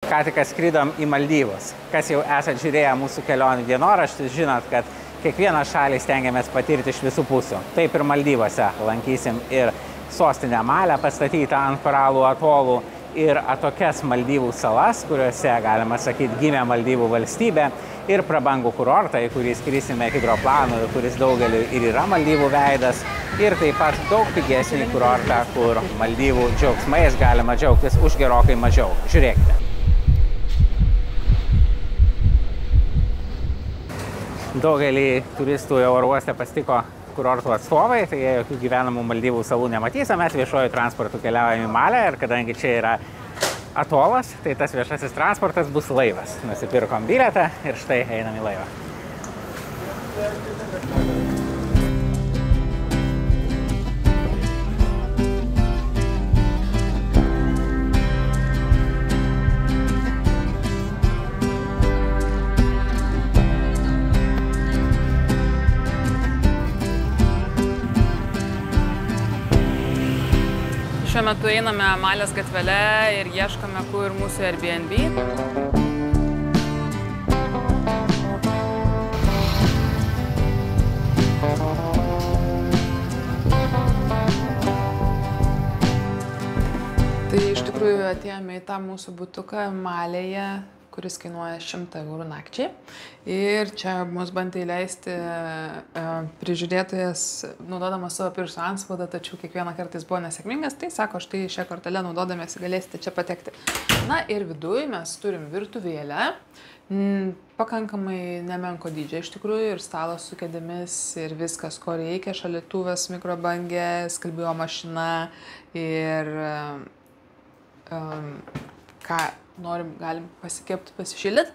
Ką tik skrydom į Maldyvus. Kas jau esat žiūrėję mūsų kelionių dienoraštis, žinot, kad kiekvieną šalį stengiamės patirti iš visų pusių. Taip ir Maldyvuose lankysim ir sostinę Malę pastatytą ant koralų atolų ir atokias Maldyvų salas, kuriuose, galima sakyti, gimė Maldyvų valstybė ir prabangų kurortą, į kurį skrisime hidroplanu, kuris daugeliu ir yra Maldyvų veidas, ir taip pat daug pigesnį kurortą, kur Maldyvų džiaugsmais galima džiaugtis už gerokai mažiau. Žiūrėkite. Daugelį turistų jau oro uoste pasitiko kurortų atstovai, tai jie jokių gyvenamų Maldyvų salų nematys, o mes viešuoju transportu keliaujame į Malę ir kadangi čia yra atolas, tai tas viešasis transportas bus laivas. Nusipirkom bilietą ir štai einam į laivą. Šiuo metu einame Malės gatvele ir ieškome, kur mūsų Airbnb. Tai iš tikrųjų atėjome į tą mūsų butuką Malėje, kuris kainuoja 100 eurų nakčiai. Ir čia mus bandė įleisti prižiūrėtojas, naudodamas savo pirštų antspaudą, tačiau kiekvieną kartą jis buvo nesėkmingas. Tai sako, štai šią kortelę naudodamiesi galėsite čia patekti. Na ir viduj mes turim virtuvėlę, pakankamai nemenko dydžio iš tikrųjų, ir stalas su kėdėmis ir viskas, ko reikia, šaldytuvas, mikrobangė, skalbimo mašina ir ką norim, galim pasikepti, pasišildyti.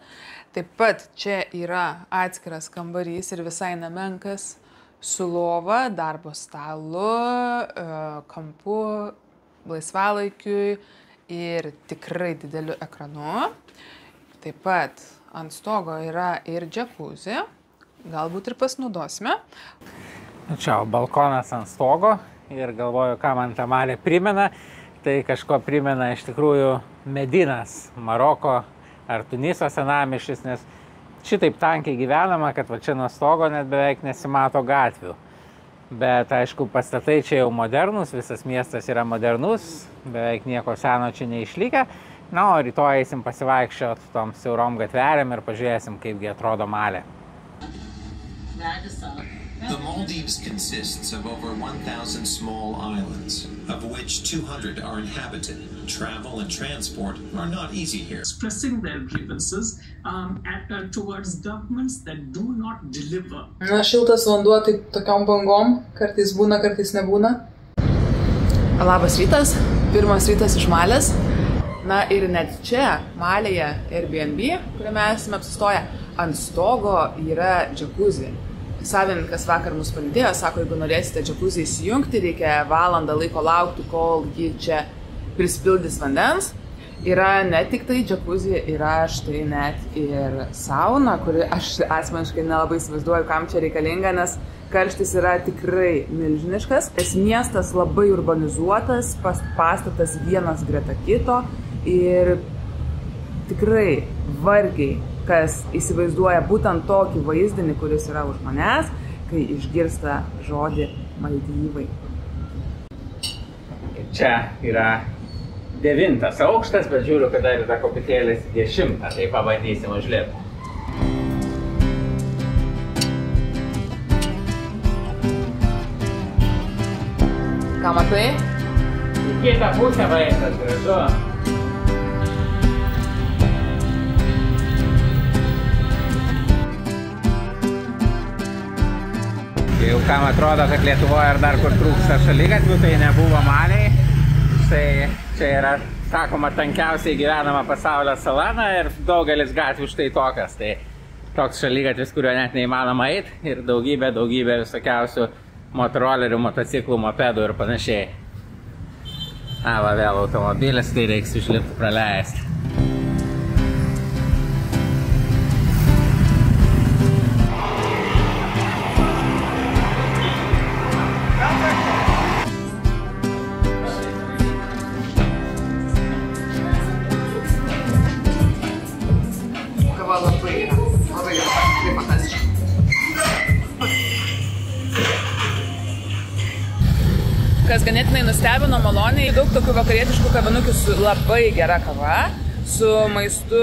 Taip pat čia yra atskiras kambarys ir visai nemenkas su lova, darbo stalu, kampu, laisvalaikiui ir tikrai dideliu ekranu. Taip pat ant stogo yra ir džakuzi, galbūt ir pasinaudosime. Čia balkonas ant stogo ir galvoju, ką man ta Malė primena. Tai kažko primena iš tikrųjų Medinas, Maroko ar Tuniso senamiestis, nes šitaip tankiai gyvenama, kad va čia nuo stogo net beveik nesimato gatvių. Bet aišku, pastatai čia jau modernus, visas miestas yra modernus, beveik nieko seno čia neišlikę. Na, o rytoj eisim pasivaikščiot tom siaurom gatvelėm ir pažiūrėsim, kaipgi atrodo Malė. The Maldives consists of over 1,000 small islands, of which 200 are inhabited. Travel and transport are not easy here. Expressing their grievances towards governments that do not deliver. Na, šiltas vanduo taip tokiom bangom, kartais būna, kartais nebūna. Labas rytas, pirmas rytas iš Malės. Na ir net čia, Malėje Airbnb, kuriame esame apsistoję, ant stogo yra džakuzi. Savininkas vakar mus palydėjo, sako, jeigu norėsite džakuzį įsijungti, reikia valandą laiko laukti, kol ji čia prispildys vandens. Yra ne tik tai džakuzį, yra štai net ir sauna, kuri aš asmeniškai nelabai įsivaizduoju, kam čia reikalinga, nes karštis yra tikrai milžiniškas. Miestas labai urbanizuotas, pastatas vienas greta kito ir tikrai vargiai kas įsivaizduoja būtent tokį vaizdinį, kuris yra už manęs, kai išgirsta žodį Maldyvai. Čia yra 9 aukštas, bet žiūriu, kad dar yra kopėtėlis 10, tai pabandysim užlipti. Ką matai? Į kitą pusę vaizdas, gražu. Jau kam atrodo, kad Lietuvoje ar dar kur trūksta šaligatvių, tai nebuvo Malėj. Štai čia yra, sakoma, tankiausiai gyvenama pasaulio sala, na ir daugelis gatvių štai tokias. Tai toks šaligatvis, kurio net neįmanoma eit ir daugybė visokiausių motorolerių, motociklų, mopedų ir panašiai. Na, va, vėl automobilis, tai reiks išlipti praleisti. ganėtinai nustebino maloniai. Daug tokių vakarietiškų kavinukių su labai gera kava, su maistu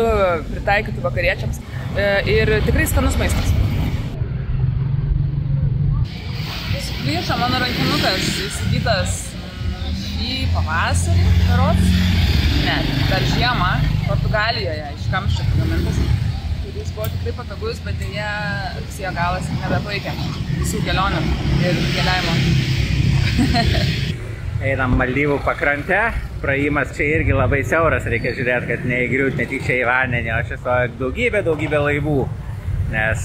pritaikytų vakariečiams ir tikrai skanus maistas. Plyša mano rankinukas įsigytas šį pavasarį, berods. Ne, dar žiemą Portugalijoje iš kamščio pagamintas, kuris buvo tikrai patogus, bet dėja rugsėjo galas nebepaikė visų kelionių ir keliavimo. Einam Maldyvų pakrante, praėjimas čia irgi labai siauras, reikia žiūrėti, kad neįgriūt ne tik čia į vandenį, o čia stoja daugybė laivų, nes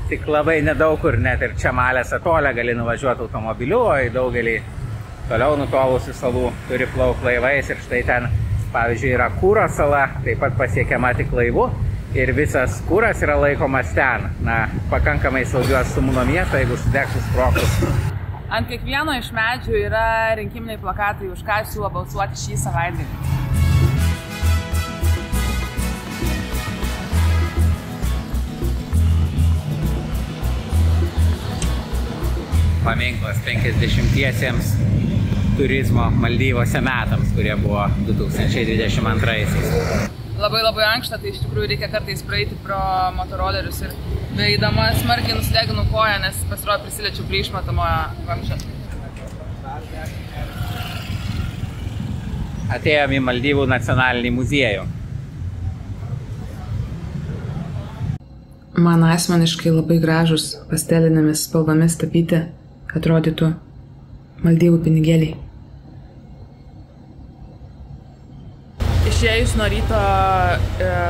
tik labai nedaug kur, net ir čia Malės atolę gali nuvažiuoti automobiliu, o į daugelį toliau nutolusių salų turi plaukti laivais ir štai ten, pavyzdžiui, yra Kūro sala, taip pat pasiekiama tik laivu ir visas Kūras yra laikomas ten, na, pakankamai saugiu atstumu nuo miesto, jeigu sudegtų sprogtų. Ant kiekvieno iš medžių yra rinkiminiai plakatai, už ką siūlo balsuoti šį savaitgalį. Paminklas 50-iesiems turizmo Maldyvuose metams, kurie buvo 2022-aisiais. Labai ankšta, tai iš tikrųjų reikia kartais praeiti pro motorolerius ir beeidama smarkiai nusideginu koją, nes pasirodo prisiliečiau prie išmetamojo vamzdžio. Atėjom į Maldyvų nacionalinį muziejų. Man asmeniškai labai gražus pastelinėmis spalvomis tapyti atrodytų Maldyvų pinigėliai. Išėjus nuo ryto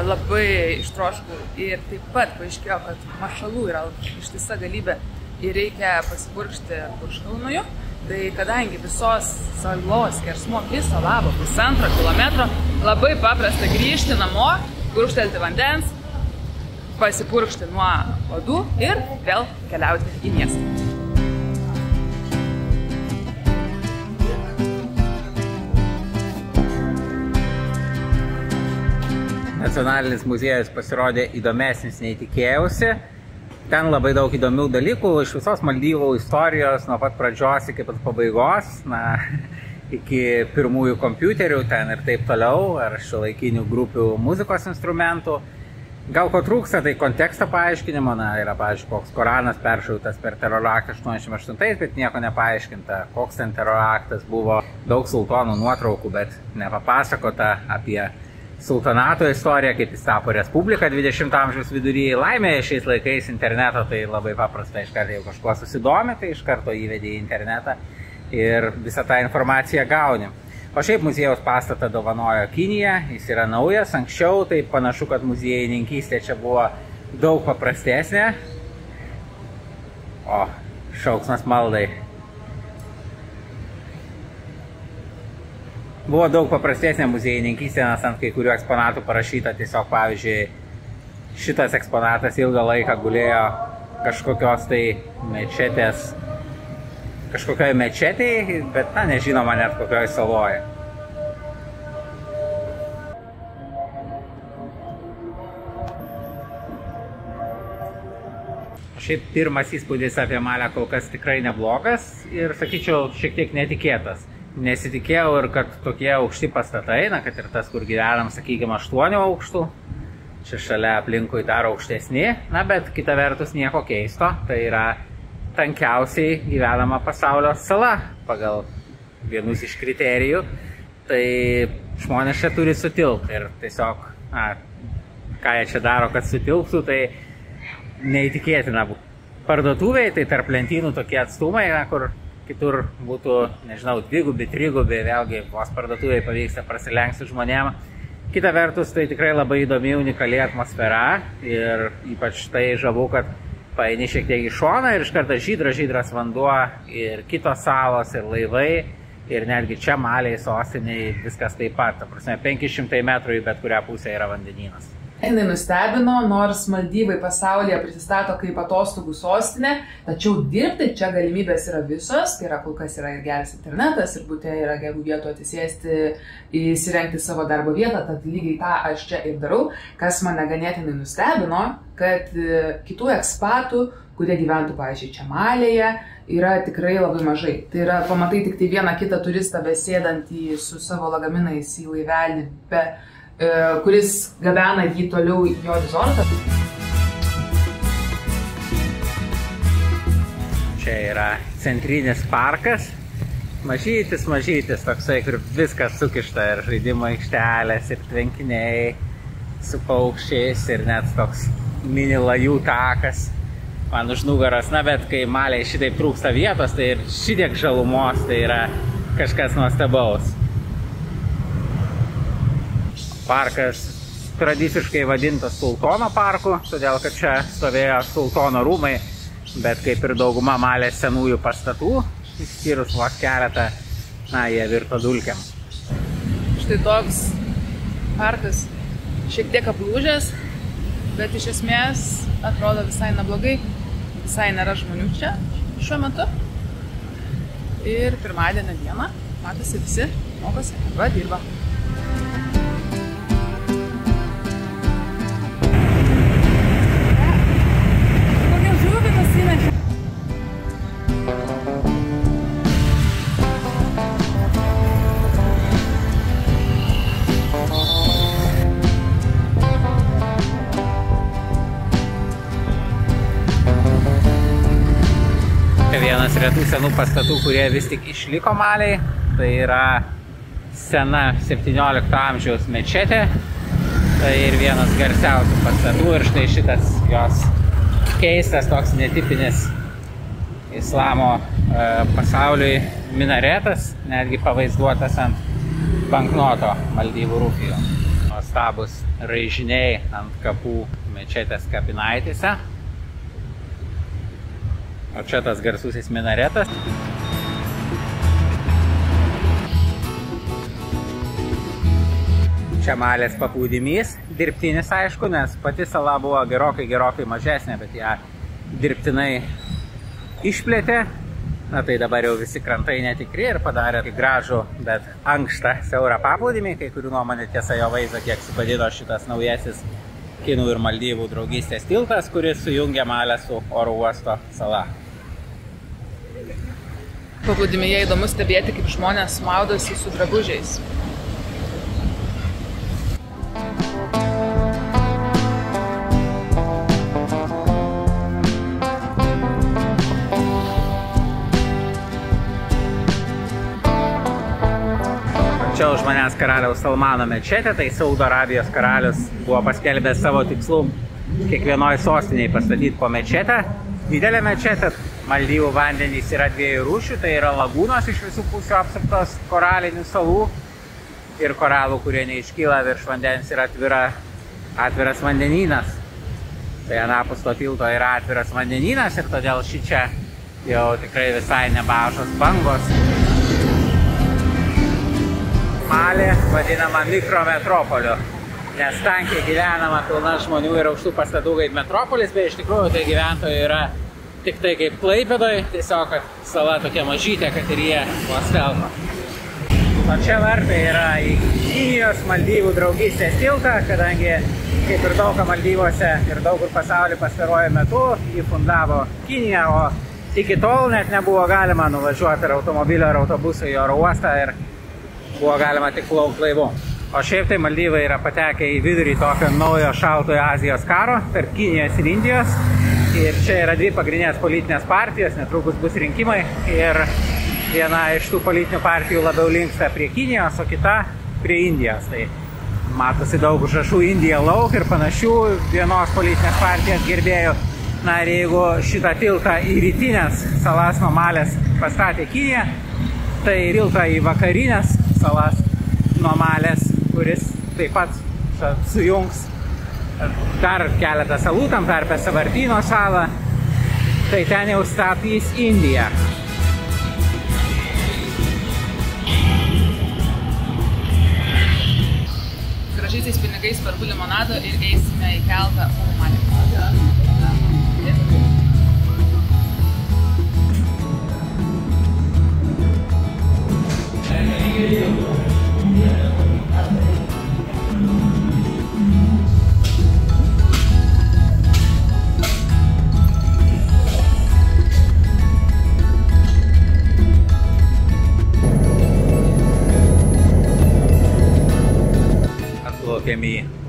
labai ištroškau ir taip pat paaiškėjo, kad mašalų yra ištisa galybė ir reikia pasipurkšti purškalnuju. Tai kadangi visos salos skersmuo viso labo 1,5 kilometro, labai paprasta grįžti namo, purkštelti vandens, pasipurkšti nuo uodų ir vėl keliauti į miestą. Nacionalinis muziejus pasirodė įdomesnis nei tikėjausi. Ten labai daug įdomių dalykų iš visos Maldyvų istorijos, nuo pat pradžios iki pat pabaigos, iki pirmųjų kompiuterių ten ir taip toliau, ar šiuolaikinių grupių muzikos instrumentų. Gal ko trūksta, tai konteksto paaiškinimo, yra, pavyzdžiui, koks Koranas peršautas per teroro aktą 88, bet nieko nepaaiškinta, koks ten teroro aktas buvo, daug sultonų nuotraukų, bet nepapasakota apie sultonato istoriją, kaip jis tapo respublika 20 amžiaus viduryje. Laimėje šiais laikais interneto, tai labai paprasta, iš karto jeigu kažkuo susidomi, tai iš karto įvedi į internetą ir visą tą informaciją gauni. O šiaip muziejaus pastatą dovanojo Kinija, jis yra naujas, anksčiau tai panašu, kad muziejininkystė čia buvo daug paprastesnė. O, šauksmas maldai. Buvo daug paprastesnė muziejininkystė, nes ant kai kurių eksponatų parašyta tiesiog, pavyzdžiui, šitas eksponatas ilgą laiką gulėjo kažkokios tai mečetės, kažkokioj mečetėj, bet, nežinoma net kokioj saloje. Šiaip pirmas įspūdis apie Malę kol kas tikrai neblogas ir, sakyčiau, šiek tiek netikėtas. Nesitikėjau ir kad tokie aukšti pastatai, kad ir tas, kur gyvenam, sakykime, 8 aukštų, čia šalia aplinkui dar aukštesni, bet kita vertus nieko keisto, tai yra tankiausiai gyvenama pasaulio sala pagal vienus iš kriterijų, tai žmonės čia turi sutilpti ir tiesiog, ką jie čia daro, kad sutilptų, tai neįtikėtina. Parduotuviai, tai tarp lentynų tokie atstumai, kur kitur būtų, nežinau, dvigubi, trigubi, vėlgi vos parduotuviai pavyksta prasilenkti žmonėm. Kita vertus, tai tikrai labai įdomi, unikali atmosfera ir ypač tai žavu, kad paeini šiek tiek į šoną ir iš karto žydras vanduo ir kitos salos ir laivai ir netgi čia Malėj sostiniai viskas taip pat. Ta prasme, 500 metrų į bet kurią pusę yra vandenynas. Jinai nustebino, nors Maldyvai pasaulyje prisistato kaip atostogų sostinė, tačiau dirbti čia galimybės yra visos, tai yra kol kas yra ir geras internetas, ir bute yra gerų vietų atsisėsti, įsirengti savo darbo vietą, tad lygiai tą aš čia ir darau. Kas mane ganėtinai nustebino, kad kitų ekspatų kurie gyventų, pavyzdžiui, čia Malėje, yra tikrai labai mažai. Tai yra, pamatai tik tai vieną kitą turistą besėdantį su savo lagaminais į laivelį, kuris gabena jį toliau į jo rezortą. Čia yra centrinis parkas. Mažytis, toksai, kur viskas sukišta, ir žaidimo aikštelės, ir tvenkiniai su paukščiais, ir net toks mini lajų takas man už nugaros. Na, bet kai Malėje šitaip trūksta vietos, tai ir šitiek žalumos, tai yra kažkas nuostabaus. Parkas tradiciškai vadintas Sultono parku, todėl kad čia stovėjo Sultono rūmai, bet kaip ir dauguma Malės senųjų pastatų, išskyrus vos keletą, na, jie virto dulkiam. Štai toks parkas šiek tiek aplūžęs, bet iš esmės atrodo visai neblogai. Visai nėra žmonių čia šiuo metu. Ir pirmadienio dieną, matosi, visi mokosi arba dirba. Kokią žuvį nusinešė? Vienas retų senų pastatų, kurie vis tik išliko Malėje, tai yra sena 17 amžiaus mečetė. Tai ir vienas garsiausių pastatų, ir štai šitas jos keistas, toks netipinis islamo pasauliui minaretas, netgi pavaizduotas ant banknoto Maldyvų rupijų. Nuostabūs raižiniai ant kapų mečetės kapinaitėse. O čia tas garsusis minaretas. Čia Malės paplūdimys, dirbtinis aišku, nes pati sala buvo gerokai mažesnė, bet ją dirbtinai išplėtė. Na tai dabar jau visi krantai netikri ir padarė gražų, bet ankštą siaurą paplūdimį, kai kurių nuomonė tiesa jo vaizdą kiek supadino šitas naujasis Kinų ir Maldyvų draugystės tiltas, kuris sujungia Malę su oro uosto sala. Paplūdimyje įdomu stebėti, kaip žmonės maudosi su drabužiais. Čia už manęs karaliaus Salmano mečetė, tai Saudo Arabijos karalius buvo paskelbęs savo tikslų kiekvienoje sostinėje pastatyti po mečetę. Didelė mečetė. Maldyvų vandenys yra dviejų rūšių, tai yra lagūnos iš visų pusių apsuptos koralinių salų ir koralų, kurie neiškyla virš vandens, yra atviras vandenynas. Tai anapus to tilto yra atviras vandenynas ir todėl šičia jau tikrai visai nemažos bangos. Malė vadinama mikrometropoliu, nes tankiai gyvenama, pilna žmonių ir aukštų pastatų kaip metropolis, bet iš tikrųjų tai gyventojų yra tik tai kaip Klaipėdoj, tiesiog, kad sala tokia mažytė, kad ir jie vos telpa. O čia vartai yra į Kinijos Maldyvų draugystės tiltą, kadangi kaip ir daug Maldyvuose ir daug kur pasaulyje pastaruoju metu jį fundavo Kinija, o iki tol net nebuvo galima nuvažiuoti ar automobilio ar autobuso į oro uostą ir buvo galima tik plaukti laivu. O šiaip tai Maldyvai yra patekę į vidurį tokio naujo šaltojo Azijos karo tarp Kinijos ir Indijos. Ir čia yra dvi pagrindinės politinės partijos, netrukus bus rinkimai ir viena iš tų politinių partijų labiau linksta prie Kinijos, o kita prie Indijos. Tai matosi daug užrašų Indija lauk ir panašių vienos politinės partijos gerbėjų. Na ir jeigu šitą tiltą į rytinės salas nuo Malės pastatė Kinija, tai tiltą į vakarinės salas nuo Malės, kuris taip pat sujungs dar keletą salų, tam tarpe Savartyno salą, tai ten jau statys Indija. Gražiaisiais pinigais perku limonado ir eisime į keltą Malė.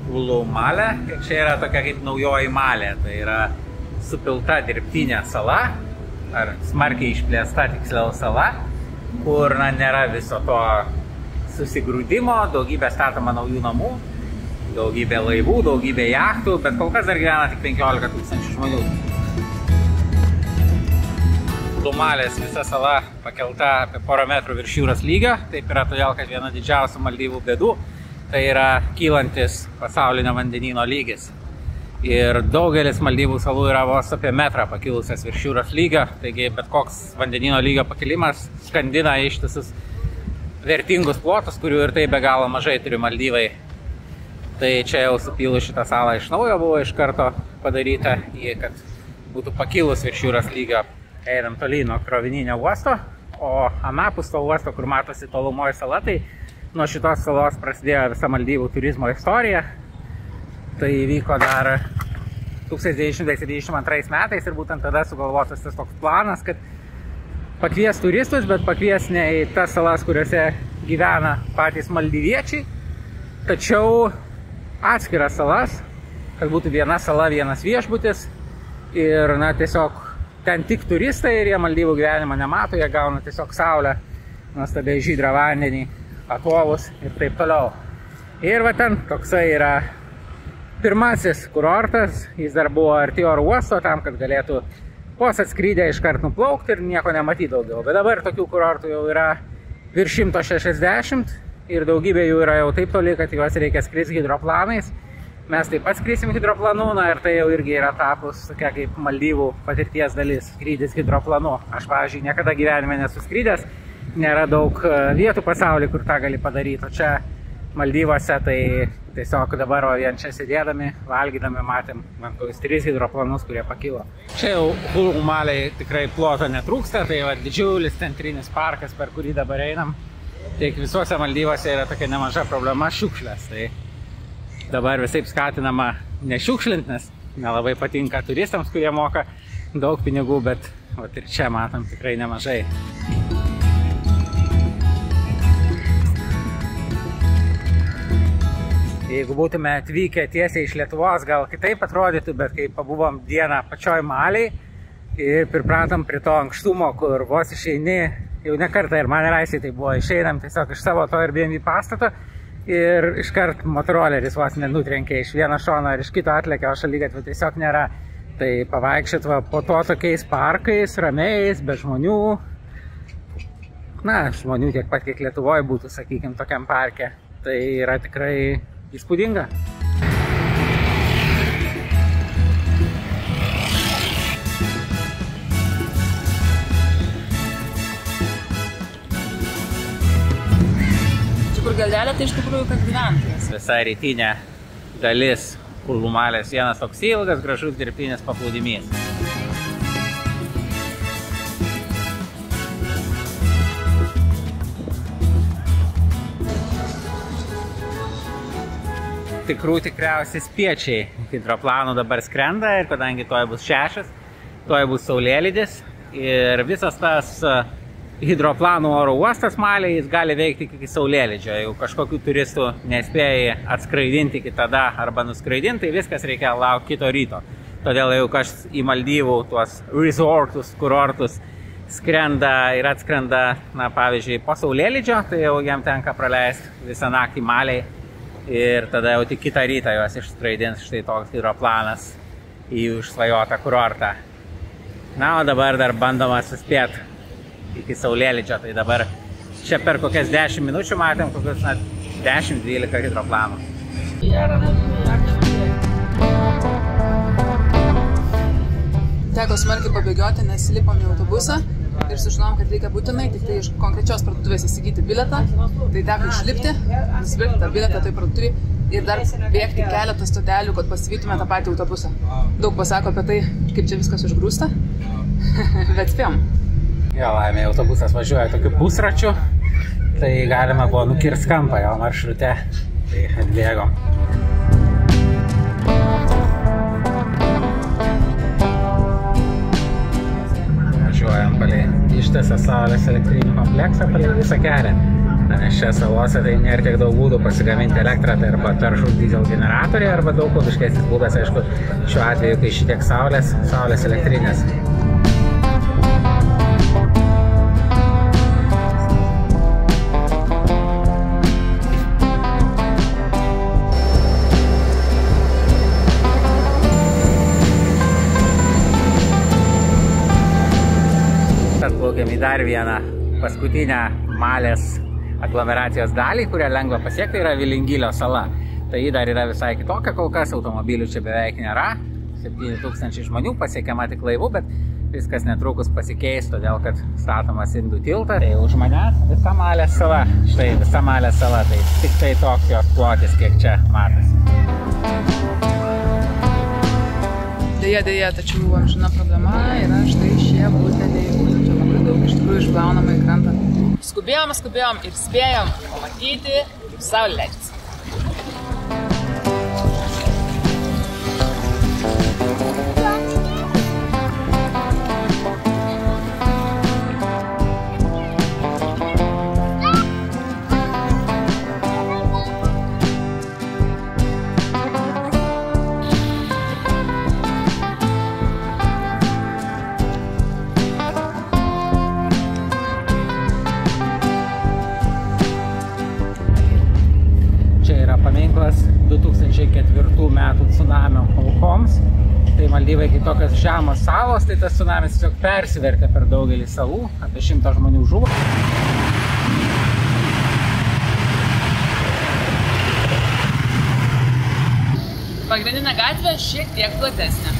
Hulu Malė. Čia yra tokia kaip naujoji Malė. Tai yra supilta dirbtinė sala, ar smarkiai išplėsta tiksliau sala, kur nėra viso to susigrūdimo, daugybė statoma naujų namų, daugybė laivų, daugybė jachtų, bet kol kas dar gyvena tik 15 000 žmonių. Malės visa sala pakelta apie porą metrų virš jūros lygio. Taip yra todėl, kad viena didžiausių Maldyvų bėdų tai yra kylantis pasaulinio vandenyno lygis. Ir daugelis Maldyvų salų yra vos apie metrą pakilusias virš jūros lygio, taigi bet koks vandenyno lygio pakilimas skandina ištisus vertingus plotus, kurių ir tai be galo mažai turi Maldyvai. Tai čia jau supylus šitą salą iš naujo buvo iš karto padaryta, kad būtų pakilus virš jūros lygio. Einam tolyn nuo krovininio uosto, o anapus to uosto, kur matosi tolumoje sala, tai nuo šitos salos prasidėjo visa Maldyvų turizmo istorija. Tai įvyko dar 1972 metais ir būtent tada sugalvotas tas toks planas, kad pakvies turistus, bet pakvies ne į tas salas, kuriuose gyvena patys maldyviečiai, tačiau atskiras salas, kad būtų viena sala, vienas viešbutis ir tiesiog ten tik turistai ir jie Maldyvų gyvenimą nemato, jie gauna tiesiog saulę, nuostabiai žydrą vandenį, atolus ir taip toliau. Ir va ten toksai yra pirmasis kurortas, jis dar buvo arti oro uosto tam, kad galėtų vos atskrydę iškart nuplaukti ir nieko nematyti daugiau. Bet dabar tokių kurortų jau yra virš 160 ir daugybė jų yra jau taip toli, kad juos reikia skristi hidroplanais. Mes taip pat skrisim hidroplanu, ir tai jau irgi yra tapus tokia kaip Maldyvų patirties dalis, skrydis hidroplanu. Aš, pavyzdžiui, niekada gyvenime nesu skrydęs, nėra daug vietų pasaulyje, kur tą gali padaryti, o čia Maldyvuose tai tiesiog dabar vien čia sėdėdami, valgydami matėm kokius 3 hidroplanus, kurie pakilo. Čia jau Hulu Malėj tikrai ploto netrūksta, tai va didžiulis centrinis parkas, per kurį dabar einam. Tik visuose Maldyvuose yra tokia nemaža problema šiukšlės. Tai dabar visaip skatinama nešiukšlinti, nes nelabai patinka turistams, kurie moka daug pinigų, bet ir čia matom tikrai nemažai. Jeigu būtume atvykę tiesiai iš Lietuvos, gal kitaip atrodytų, bet kai pabuvom dieną pačioj Malėj ir pripratom prie to ankštumo, kur vos išeini, jau ne kartą ir man ir Aisiai tai buvo, išeinam tiesiog iš savo to Airbnb pastato ir iškart motoroleris vos nenutrenkė iš vieno šono ir iš kito atlėkė, o šaligatvio tiesiog nėra. Tai pavaikščiot po to tokiais parkais, ramiais, be žmonių. Žmonių tiek pat, kiek Lietuvoje būtų, sakykim, tokiam parke. Tai yra tikrai įspūdinga. Kur galdelė, tai iš tikrųjų, kad gyventojas. Visa rytinė dalis Hulu Malės vienas toks ilgas, gražus dirbtinis paplūdimys. Tikriausiai spiečiai hidroplanų dabar skrenda ir kadangi toj bus 6, toj bus saulėlydis ir visas tas hidroplanų oro uostas Malėj, jis gali veikti iki saulėlydžio. Jeigu kažkokių turistų nespėjai atskraidinti iki tada arba nuskraidinti, tai viskas reikia laukti kito ryto. Todėl jeigu kas į Maldyvų tuos resortus, kurortus skrenda ir atskrenda, pavyzdžiui, po saulėlydžio, tai jau jam tenka praleisti visą naktį Malėj ir tada jau tik kitą rytą juos išskraidins štai toks hidroplanas į jų išsvajotą kurortą. O dabar dar bandoma suspėti iki saulėlydžio, tai dabar čia per kokias 10 minučių matėm kokius 10-12 hidroplanų. Teko smarkiai pabėgioti, nes lipom į autobusą ir sužinom, kad reikia būtinai tik tai iš konkrečios parduotuvės įsigyti bilietą. Tai teko išlipti, nusipirkti tą bilietą toj parduotuvėj ir dar bėgti keletą stotelių, kad pasivytume tą patį autobusą. Daug pasako apie tai, kaip čia viskas užgrūsta, bet spėjom. Jo, laimė, autobusas važiuoja tokiu pusračiu, tai galima buvo nukirsti kampą jo maršrute, tai atbėgom. Važiuojam palei ištisą saulės elektrinių kompleksą, palei visą kelią. Nes čia salose tai nėra tiek daug būdų pasigaminti elektrą, tai arba taršų diesel generatoriai, arba daug kokybiškesnis būdas, aišku, šiuo atveju, kai šitiek saulės elektrinės. Atplaukiam į dar vieną paskutinę Malės aglomeracijos dalį, kurią lengva pasiekti, yra Vilingylio sala. Tai ji dar yra visai kitokia kol kas, automobilių čia beveik nėra, 7000 žmonių pasiekiama tik laivu, bet viskas netrukus pasikeis, todėl kad statomas indų tiltas. Tai už manęs visa Malės sala, štai visa Malės sala, tai tik tai toks jos plotis, kiek čia matosi. Deja, tačiau amžina problema yra štai šie būteliai, kurių čia labai daug iš tikrųjų išplaunama į krantą. Skubėjom ir spėjom pamatyti, kaip saulė leidžiasi. Paminklas 2004 metų tsunamio aukoms. Tai Maldyvai, kai tokios žemos salos, tai tas tsunamis tiesiog persivertė per daugelį salų, apie 100 žmonių žuvo. Pagrindinė gatvė šiek tiek platesnė.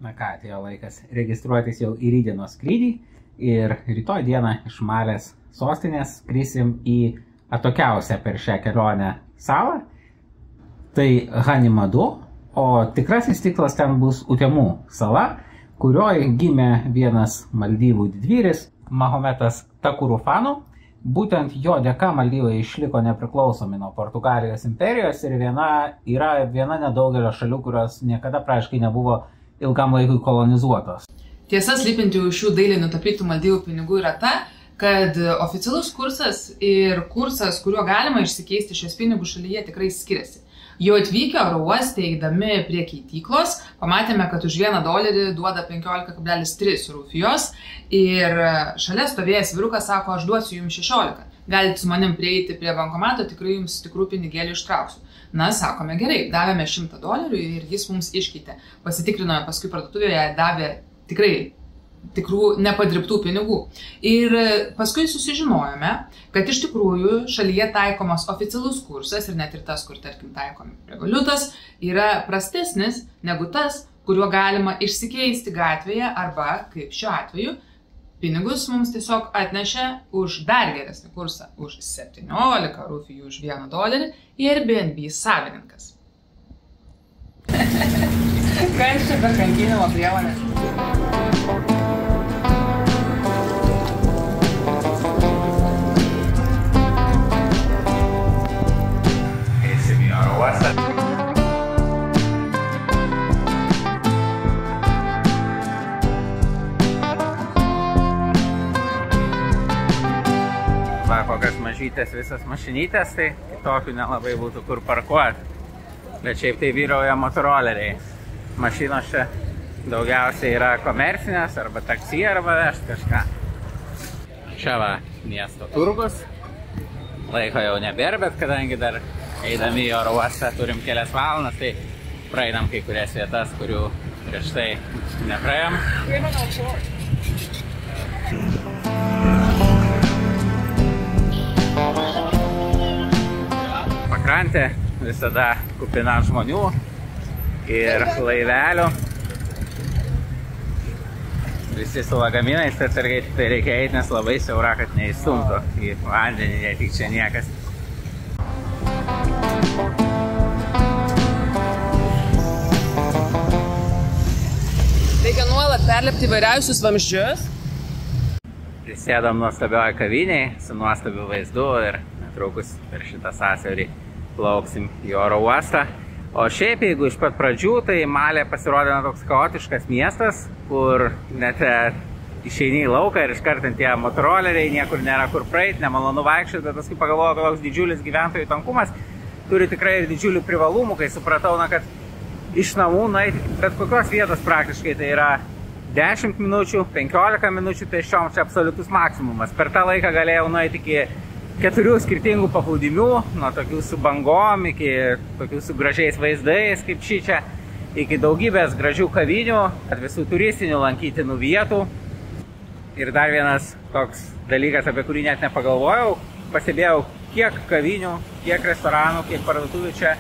Na ką, atėjo laikas registruotis jau į rytdienos skrydį ir rytoj dieną iš Malės sostinės skrisim į atokiausią per šią kelionę salą, tai Hanimadu, o tikrasis tikslas ten bus Utemų sala, kurioje gimė vienas Maldyvų didvyris, Mahometas Takurufanu. Būtent jo dėka Maldyvai išliko nepriklausomi nuo Portugalijos imperijos ir yra viena nedaugelio šalių, kurios niekada praktiškai nebuvo ilgam laikui kolonizuotos. Tiesa, slypinti už šių dailiai nutapytų Maldyvų pinigų yra ta, kad oficialus kursas ir kursas, kuriuo galima išsikeisti šios pinigus šalyje, tikrai skiriasi. Jau atvykę oro uoste, eidami prie keityklos, pamatėme, kad už $1 duoda 15,3 rufijos ir šalia stovėjęs vyrukas sako, aš duosiu jums 16. Galite su manim prieiti prie bankomato, tikrai jums tikrų pinigėlių ištrauksiu. Na, sakome, gerai, davėme $100 ir jis mums iškeitė. Pasitikrinome paskui parduotuvėje, davė tikrų nepadirbtų pinigų. Ir paskui susižinojome, kad iš tikrųjų šalyje taikomas oficialus kursas ir net ir tas, kur tarkim taikomi revoliutas, yra prastesnis negu tas, kuriuo galima išsikeisti gatvėje arba, kaip šiuo atveju, pinigus mums tiesiog atnešė už dar geresnį kursą, už 17 rufijų už $1 ir Airbnb savininkas. Kas čia per kankinimo priemonės? Va, kokias mažytės visas mašinytės, tai kitokių nelabai būtų kur parkuoti. Bet šiaip tai vyrauja motoroleriai. Mašinos čia daugiausiai yra komercinės, arba taksi, arba vežt kažką. Čia va, miesto turgus. Laiko jau nebėra, bet kadangi dar eidami į oro uostą turim kelias valandas, tai praeinam kai kurias vietas, kurių prieš tai nepraėjom. Pakrantė visada kupina žmonių ir laivelių. Visi su lagaminais, tai reikia eiti, nes labai siaura, kad neįstumtų į vandenį, jei tik čia niekas. Reikia nuolat perlipti įvairiausius vamzdžius. Prisėdam nuostabioje kaviniai su nuostabiu vaizdu ir netrukus per šitą sąsiaurį plauksim į oro uostą. O šiaip, jeigu iš pat pradžių, tai Malė pasirodė toks chaotiškas miestas, kur net išeini į lauką ir iškartant tie motoroleriai, niekur nėra kur praeiti, nemalonu vaikščioti, bet paskui pagalvoju, kad toks didžiulis gyventojų tankumas turi tikrai ir didžiulių privalumų, kai supratau, kad iš namų nueiti bet kokios vietos praktiškai tai yra 10 minučių, 15 minučių pėsčiom, čia absoliutus maksimumas. Per tą laiką galėjau nueiti iki 4 skirtingų paplūdimių, nuo tokių su bangom, iki tokių su gražiais vaizdais, kaip čia, iki daugybės gražių kavinių, visų turistinių lankytinų vietų. Ir dar vienas toks dalykas, apie kurį net nepagalvojau, pastebėjau, kiek kavinių, kiek restoranų, kiek parduotuvių čia,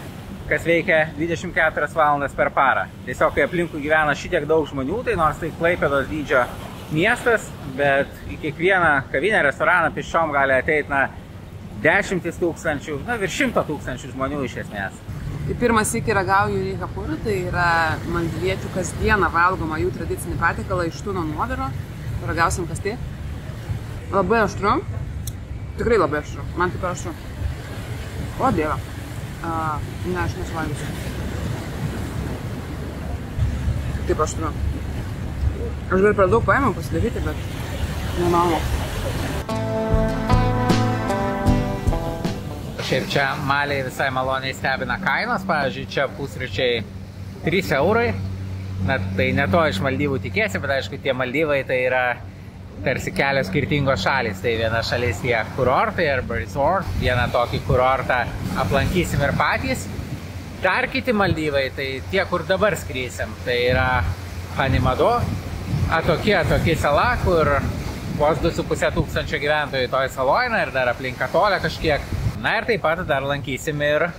kas veikia 24 valandas per parą. Tiesiog, kai aplinkui gyvena šitiek daug žmonių, tai nors tai Klaipėdos dydžio miestas, bet į kiekvieną kavinę, restoraną pėsčiom gali ateiti, 10 tūkstančių, virš 100 tūkstančių žmonių iš esmės. Tai pirmas iki ragauju Rykapurų, tai yra mandviečių kasdieną valgoma jų tradicinį patiekalą iš tūno nuoviro. Ragausim kas tai. Labai aštru. Tikrai labai aštru. Man taip aštru. O dieve. Ne, aš nesuvalgysiu. Taip aštru. Aš gal per daug paėmiau pasidaryti, bet nemanau. Šiaip čia Maliai visai maloniai stebina kainos, pavyzdžiui, čia pusryčiai 3 eurai. Tai ne to iš Maldyvų tikėsi, bet aišku, tie Maldyvai tai yra tarsi kelios skirtingos šalys. Tai viena šalis tie kurortai arba resort, vieną tokį kurortą aplankysim ir patys. Dar kiti Maldyvai, tai tie, kur dabar skrisim, tai yra Hanimado, Atoki sala, kur vos 2,5 tūkstančio gyventojų toj salojina ir dar aplink Atolę kažkiek. Na ir taip pat dar lankysim ir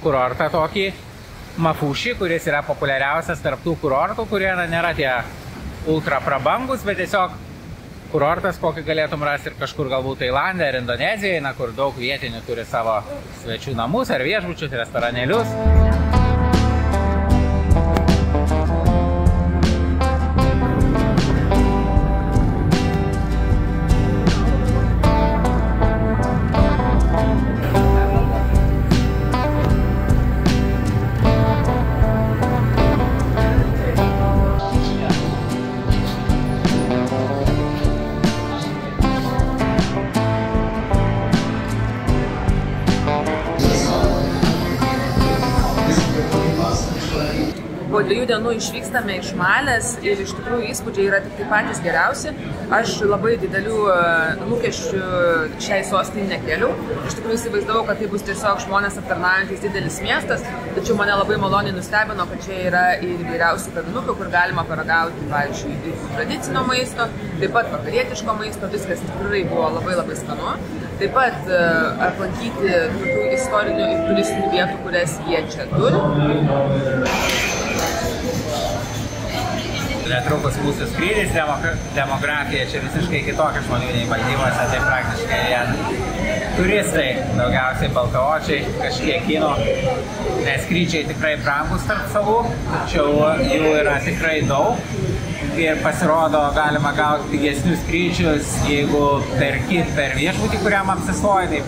kurortą tokį Mafuši, kuris yra populiariausias tarp tų kurortų, kurie nėra tie ultra prabangus, bet tiesiog kurortas, kokį galėtum rasti ir kažkur galbūt Tailande ar Indonezijoje, kur daug vietinių turi savo svečių namus ar viešbučius, restoranėlius. Po 2 dienų išvykstame iš Malės ir iš tikrųjų įspūdžiai yra tik patys geriausi. Aš labai didelių lūkesčių šiai sostinei nekėliau. Iš tikrųjų įsivaizdavau, kad tai bus tiesiog žmonės aptarnaujantis didelis miestas, tačiau mane labai maloniai nustebino, kad čia yra ir įvairiausių kavinukų, kur galima paragauti, pavyzdžiui, ir tradicinio maisto, taip pat vakarietiško maisto, viskas tikrai buvo labai skanu. Taip pat aplankyti tokių istorinių ir turistinių vietų, kurias jie čia turi. Netrukus mūsų skrydis, demografija čia visiškai kitokia žmonių nei Maldyvuose, tai praktiškai vien turistai, daugiausiai baltaodžiai, kažkiek kinų, nes skrydžiai tikrai brangus tarp salų, tačiau jų yra tikrai daug ir pasirodo galima gauti pigesnius skrydžius, jeigu perki per viešbutį, kuriam apsistoji, tai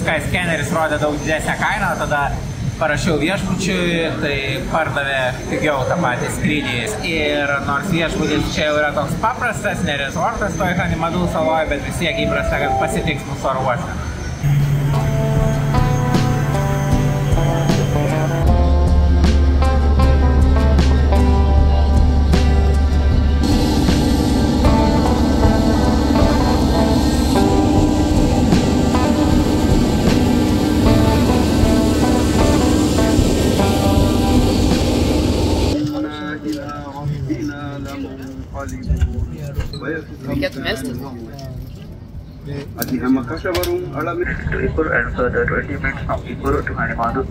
Skyscanneris rodė daug didesnę kainą, tada parašiau viešbučiui, tai pardavė pigiau tą patį skrydį. Ir nors viešbutis čia jau yra toks paprastas, ne resortas toj Hanimado saloje, bet vis tiek įprasta, kad pasitiks mūsų oro uoste. Reikėtų melstis. To Ippur and further 20 minutes from Ippur to Hanimado.